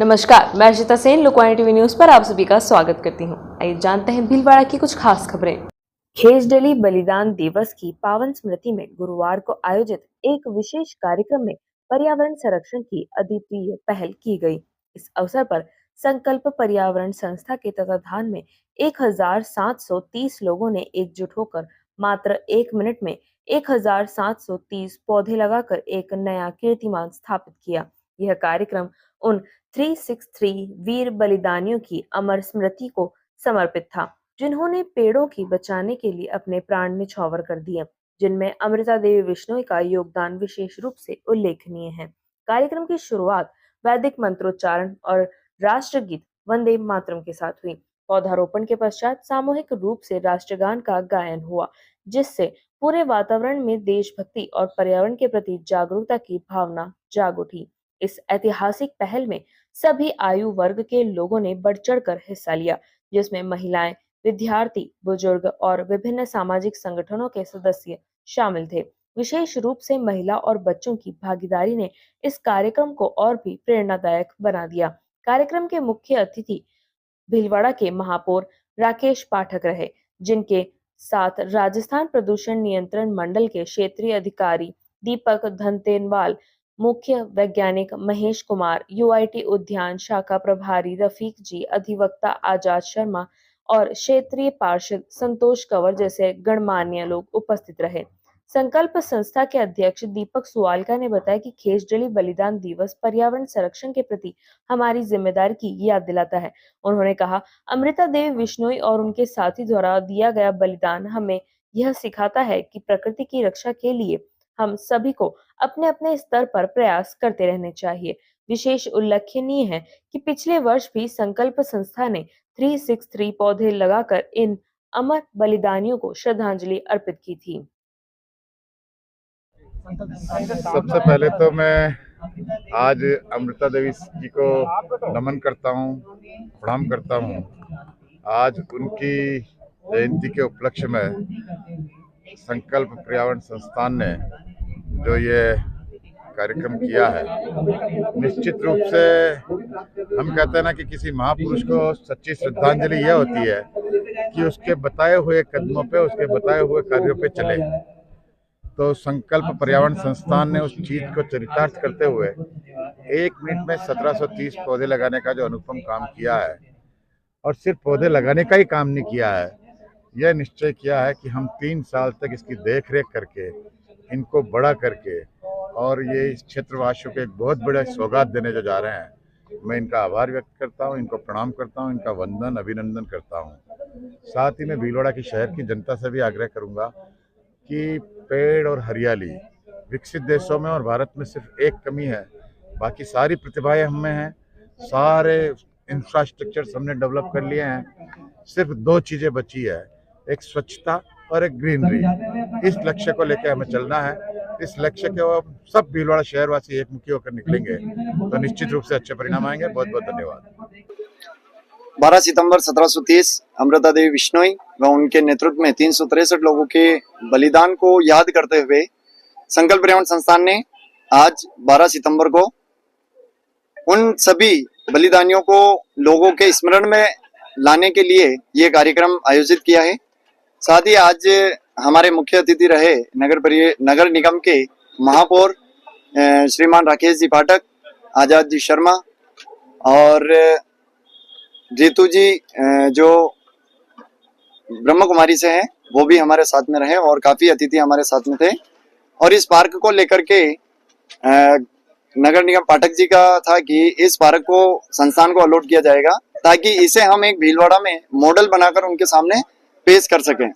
नमस्कार, मैं Arshita Sen Lokvani TV news पर आप सभी का स्वागत करती हूं। आइए जानते हैं भीलवाड़ा की कुछ खास खबरें। खेजडली बलिदान दिवस की पावन स्मृति में गुरुवार को आयोजित एक विशेष कार्यक्रम में पर्यावरण संरक्षण की अद्वितीय पहल की गई। इस अवसर पर संकल्प पर्यावरण संस्था के तत्वाधान में 1730 लोगों ने एकजुट होकर मात्र 1 मिनट में 1730 पौधे लगाकर एक नया कीर्तिमान स्थापित किया। यह कार्यक्रम उन 363 वीर बलिदानियों की अमर स्मृति को समर्पित था, जिन्होंने पेड़ों की बचाने के लिए अपने प्राण न्यौछावर कर दिए, जिनमें अमृता देवी बिश्नोई का योगदान विशेष रूप से उल्लेखनीय है। कार्यक्रम की शुरुआत वैदिक मंत्रोच्चारण और राष्ट्रगीत वंदे मातरम के साथ हुई। पौधारोपण के पश्चात सामूहिक रूप से राष्ट्रगान का गायन हुआ, जिससे पूरे वातावरण में देशभक्ति और पर्यावरण के प्रति जागरूकता की भावना जाग उठी। इस ऐतिहासिक पहल में सभी आयु वर्ग के लोगों ने बढ़ चढ़कर हिस्सा लिया, जिसमें महिलाएं, विद्यार्थी, बुजुर्ग और विभिन्न सामाजिक संगठनों के सदस्य शामिल थे। विशेष रूप से महिला और बच्चों की भागीदारी ने इस कार्यक्रम को और भी प्रेरणादायक बना दिया। कार्यक्रम के मुख्य अतिथि भीलवाड़ा के महापौर राकेश पाठक रहे, जिनके साथ राजस्थान प्रदूषण नियंत्रण मंडल के क्षेत्रीय अधिकारी दीपक धनतेनवाल, मुख्य वैज्ञानिक महेश कुमार, यूआईटी उद्यान शाखा प्रभारी रफीक जी, अधिवक्ता आजाद शर्मा और क्षेत्रीय पार्षद संतोष कंवर जैसे गणमान्य लोग उपस्थित रहे। संकल्प संस्था के अध्यक्ष दीपक सुवालका ने बताया कि खेजडली बलिदान दिवस पर्यावरण संरक्षण के प्रति हमारी जिम्मेदारी की याद दिलाता है। उन्होंने कहा, अमृता देवी बिश्नोई और उनके साथी द्वारा दिया गया बलिदान हमें यह सिखाता है कि प्रकृति की रक्षा के लिए हम सभी को अपने अपने स्तर पर प्रयास करते रहने चाहिए। विशेष उल्लेखनीय है कि पिछले वर्ष भी संकल्प संस्था ने 363 पौधे लगाकर इन अमर बलिदानियों को श्रद्धांजलि अर्पित की थी। सबसे पहले तो मैं आज अमृता देवी जी को नमन करता हूँ, प्रणाम करता हूँ। आज उनकी जयंती के उपलक्ष्य में संकल्प पर्यावरण संस्थान ने जो ये कार्यक्रम किया है, निश्चित रूप से हम कहते हैं ना कि किसी महापुरुष को सच्ची श्रद्धांजलि यह होती है कि उसके बताए हुए कदमों पे, उसके बताए हुए कार्यों पे चले। तो संकल्प पर्यावरण संस्थान ने उस चीज को चरितार्थ करते हुए 1 मिनट में 1730 पौधे लगाने का जो अनुपम काम किया है, और सिर्फ पौधे लगाने का ही काम नहीं किया है, यह निश्चय किया है कि हम 3 साल तक इसकी देख रेख करके, इनको बड़ा करके, और ये इस क्षेत्रवासियों को एक बहुत बड़ा सौगात देने जो जा रहे हैं। मैं इनका आभार व्यक्त करता हूँ, इनको प्रणाम करता हूँ, इनका वंदन अभिनंदन करता हूँ। साथ ही मैं भीलवाड़ा की शहर की जनता से भी आग्रह करूंगा कि पेड़ और हरियाली विकसित देशों में और भारत में सिर्फ एक कमी है, बाकी सारी प्रतिभाएं हम में हैं, सारे इंफ्रास्ट्रक्चर हमने डेवलप कर लिए हैं, सिर्फ 2 चीजें बची है, एक स्वच्छता और एक ग्रीनरी। इस लक्ष्य को लेकर हमें चलना है। इस लक्ष्य के हम सब भीलवाड़ा शहरवासी एकमुखी होकर निकलेंगे तो निश्चित रूप से अच्छे परिणाम आएंगे। बहुत बहुत धन्यवाद। 12 सितंबर 1730 अमृता देवी बिश्नोई व उनके नेतृत्व में 363 लोगों के बलिदान को याद करते हुए संकल्प पर्यावरण संस्थान ने आज 12 सितंबर को उन सभी बलिदानियों को लोगों के स्मरण में लाने के लिए ये कार्यक्रम आयोजित किया है। साथ ही आज हमारे मुख्य अतिथि रहे नगर निगम के महापौर श्रीमान राकेश जी पाठक, आजाद जी शर्मा और जीतू जी जो ब्रह्म कुमारी से हैं, वो भी हमारे साथ में रहे और काफी अतिथि हमारे साथ में थे। और इस पार्क को लेकर के नगर निगम पाठक जी का था कि इस पार्क को संस्थान को अलॉट किया जाएगा ताकि इसे हम एक भीलवाड़ा में मॉडल बनाकर उनके सामने पेश कर सकें।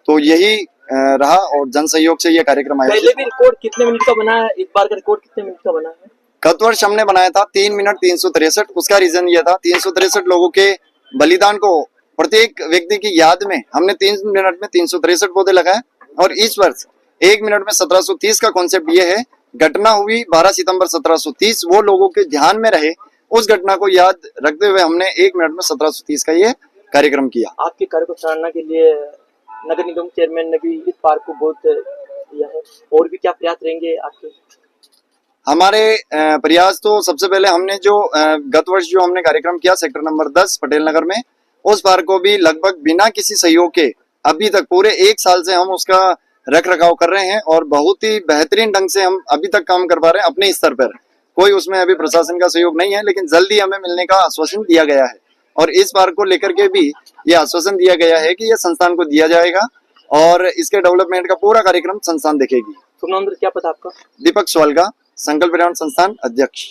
तो यही रहा और जन सहयोग से यह कार्यक्रम आया। पहले भी रिकॉर्ड कितने मिनट का बना है? इस बार का रिकॉर्ड कितने मिनट का बना है? गत वर्ष हमने बनाया था 3 मिनट 363। उसका रीजन यह था 363 लोगों के बलिदान को प्रत्येक व्यक्ति की याद में हमने 3 मिनट में 363 पौधे लगाए। और इस वर्ष 1 मिनट में 1730 का कॉन्सेप्ट ये है, घटना हुई 12 सितंबर 1730, वो लोगों के ध्यान में रहे, उस घटना को याद रखते हुए हमने 1 मिनट में 1730 का ये कार्यक्रम किया। आपके कार्य को सराहना के लिए नगर निगम चेयरमैन ने भी इस पार्क को बहुत दिया है, और भी क्या प्रयास रहेंगे आपके? हमारे प्रयास तो सबसे पहले हमने जो गत वर्ष जो हमने कार्यक्रम किया सेक्टर नंबर 10 पटेल नगर में, उस पार्क को भी लगभग बिना किसी सहयोग के अभी तक पूरे 1 साल से हम उसका रख रखाव कर रहे हैं और बहुत ही बेहतरीन ढंग से हम अभी तक काम कर पा रहे हैं अपने स्तर पर। कोई उसमें अभी प्रशासन का सहयोग नहीं है, लेकिन जल्दी हमें मिलने का आश्वासन दिया गया है और इस पार्क को लेकर के भी ये आश्वासन दिया गया है कि यह संस्थान को दिया जाएगा और इसके डेवलपमेंट का पूरा कार्यक्रम संस्थान देखेगी। शुभ नाम क्या पता आपका? दीपक स्वालगा, संकल्प पर्यावरण संस्थान अध्यक्ष।